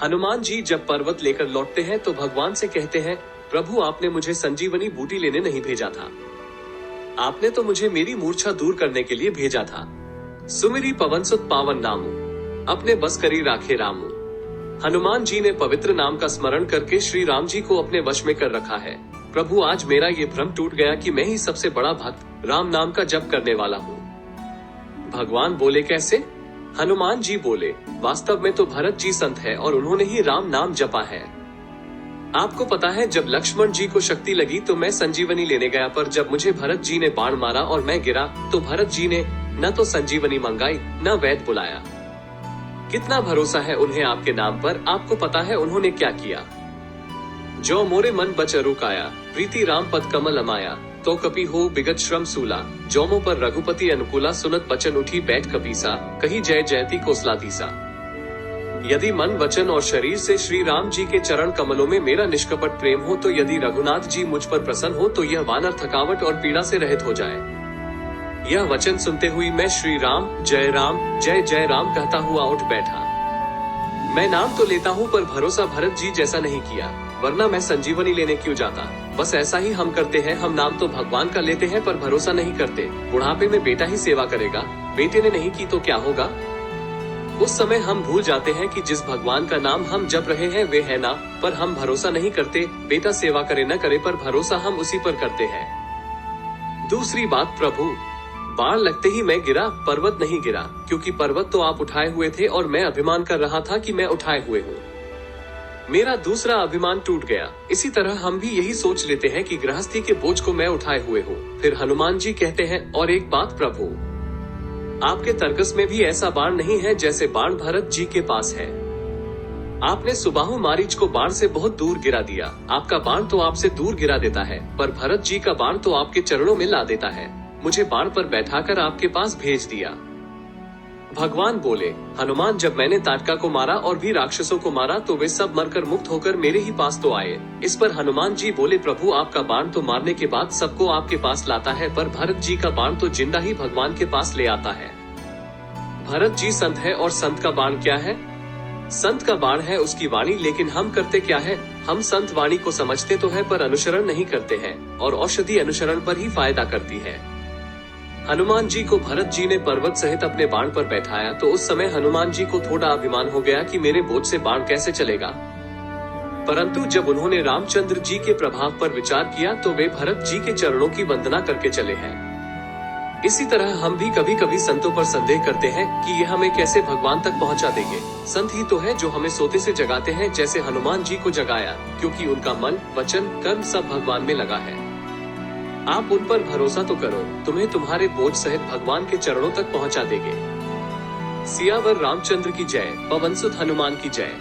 हनुमान जी जब पर्वत लेकर लौटते हैं तो भगवान से कहते हैं, प्रभु आपने मुझे संजीवनी बूटी लेने नहीं भेजा था, आपने तो मुझे मेरी मूर्छा दूर करने के लिए भेजा था। सुमिरी पवन सुत पावन नामू, अपने बस करी राखे रामू। हनुमान जी ने पवित्र नाम का स्मरण करके श्री राम जी को अपने वश में कर रखा है। प्रभु आज मेरा ये भ्रम टूट गया कि मैं ही सबसे बड़ा भक्त राम नाम का जप करने वाला हूँ। भगवान बोले कैसे? हनुमान जी बोले, वास्तव में तो भरत जी संत है और उन्होंने ही राम नाम जपा है। आपको पता है जब लक्ष्मण जी को शक्ति लगी तो मैं संजीवनी लेने गया, पर जब मुझे भरत जी ने बाण मारा और मैं गिरा तो भरत जी ने न तो संजीवनी मंगाई न वैद्य बुलाया। कितना भरोसा है उन्हें आपके नाम पर। आपको पता है उन्होंने क्या किया? जो मोरे मन बच रुकाया, प्रीति राम पद कमल अमाया, तो कपि हो बिगत श्रम सूला, जोमो पर रघुपति अनुकूला, सुनत बचन उठी बैठ कपीसा, कही जय जयति कोसला दीसा। यदि मन वचन और शरीर से श्री राम जी के चरण कमलों में मेरा निष्कपट प्रेम हो, तो यदि रघुनाथ जी मुझ पर प्रसन्न हो, तो यह वानर थकावट और पीड़ा से रहित हो जाए। यह वचन सुनते हुए मैं श्री राम जय जय राम कहता हुआ उठ बैठा। मैं नाम तो लेता हूँ पर भरोसा भरत जी जैसा नहीं किया, वरना मैं संजीवनी लेने क्यों जाता। बस ऐसा ही हम करते हैं, हम नाम तो भगवान का लेते हैं पर भरोसा नहीं करते। बुढ़ापे में बेटा ही सेवा करेगा, बेटे ने नहीं की तो क्या होगा? उस समय हम भूल जाते हैं कि जिस भगवान का नाम हम जप रहे हैं वे है ना, पर हम भरोसा नहीं करते। बेटा सेवा करे न करे पर भरोसा हम उसी पर करते हैं। दूसरी बात, प्रभु बाण लगते ही मैं गिरा, पर्वत नहीं गिरा, क्योंकि पर्वत तो आप उठाए हुए थे और मैं अभिमान कर रहा था कि मैं उठाए हुए हूँ। मेरा दूसरा अभिमान टूट गया। इसी तरह हम भी यही सोच लेते हैं कि गृहस्थी के बोझ को मैं उठाए हुए हूँ। फिर हनुमान जी कहते हैं, और एक बात प्रभु, आपके तर्कस में भी ऐसा बाण नहीं है जैसे बाण भरत जी के पास है। आपने सुबाहु मारीच को बाण से बहुत दूर गिरा दिया। आपका बाण तो आपसे दूर गिरा देता है, पर भरत जी का बाण तो आपके चरणों में ला देता है। मुझे बाण पर बैठाकर आपके पास भेज दिया। भगवान बोले, हनुमान जब मैंने ताटका को मारा और भी राक्षसों को मारा तो वे सब मरकर मुक्त होकर मेरे ही पास तो आए। इस पर हनुमान जी बोले, प्रभु आपका बाण तो मारने के बाद सबको आपके पास लाता है, पर भरत जी का बाण तो जिंदा ही भगवान के पास ले आता है। भरत जी संत है और संत का बाण क्या है? संत का बाण है उसकी वाणी, लेकिन हम करते क्या है? हम संत वाणी को समझते तो है पर अनुसरण नहीं करते हैं, और औषधि अनुसरण पर ही फायदा करती है। हनुमान जी को भरत जी ने पर्वत सहित अपने बाण पर बैठाया तो उस समय हनुमान जी को थोड़ा अभिमान हो गया कि मेरे बोझ से बाण कैसे चलेगा। परंतु जब उन्होंने रामचंद्र जी के प्रभाव पर विचार किया तो वे भरत जी के चरणों की वंदना करके चले हैं। इसी तरह हम भी कभी कभी संतों पर संदेह करते हैं कि ये हमें कैसे भगवान तक पहुंचा देंगे। संत ही तो है जो हमें सोते से जगाते हैं, जैसे हनुमान जी को जगाया, क्योंकि उनका मन वचन कर्म सब भगवान में लगा है। आप उन पर भरोसा तो करो, तुम्हें तुम्हारे बोझ सहित भगवान के चरणों तक पहुंचा देंगे। सियावर रामचंद्र की जय, पवन सुत हनुमान की जय।